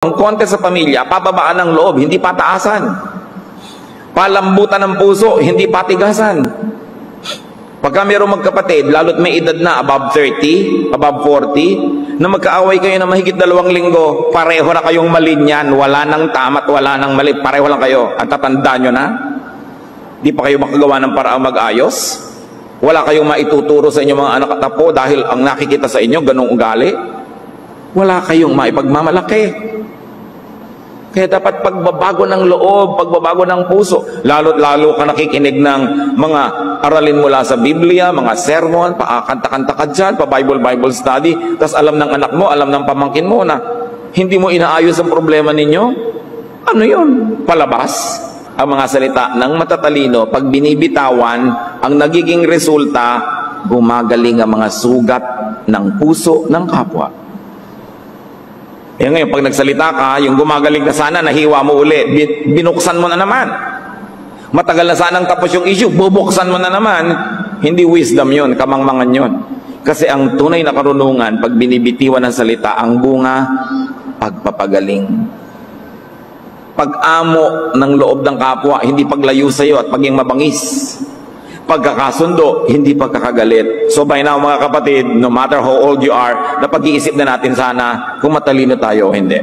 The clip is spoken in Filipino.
Ang konti sa pamilya, pababaan ng loob, hindi pataasan. Palambutan ng puso, hindi patigasan. Pagka mayroong magkapatid, lalo't may edad na, above 30, above 40, na magkaaway kayo na mahigit 2 linggo, pareho na kayong malinyan, wala nang tama at wala nang mali, pareho lang kayo. Ang tatanda nyo na, di pa kayo makagawa ng paraang mag-ayos, wala kayong maituturo sa inyong mga anak at apo dahil ang nakikita sa inyo, ganong ugali, wala kayong maipagmamalaki. Kaya dapat pagbabago ng loob, pagbabago ng puso, lalo't lalo ka nakikinig ng mga aralin mula sa Biblia, mga sermon, pakanta-kanta ka dyan, pa-Bible study, tas alam ng anak mo, alam ng pamangkin mo na hindi mo inaayos ang problema ninyo. Ano yun? Palabas. Ang mga salita ng matatalino, pag binibitawan, ang nagiging resulta, gumagaling ang mga sugat ng puso ng kapwa. Eh ngayon, pag nagsalita ka, yung gumagaling ka sana, nahiwa mo uli, binuksan mo na naman. Matagal na sanang tapos yung issue, bubuksan mo na naman. Hindi wisdom yun, kamangmangan yun. Kasi ang tunay na karunungan, pag binibitiwan ng salita, ang bunga, pagpapagaling. Pag-amo ng loob ng kapwa, hindi paglayo sa iyo at paging mabangis. Pagkakasundo, hindi pagkakagalit. So by now mga kapatid, no matter how old you are, napag-iisip na natin sana kung matalino tayo o hindi.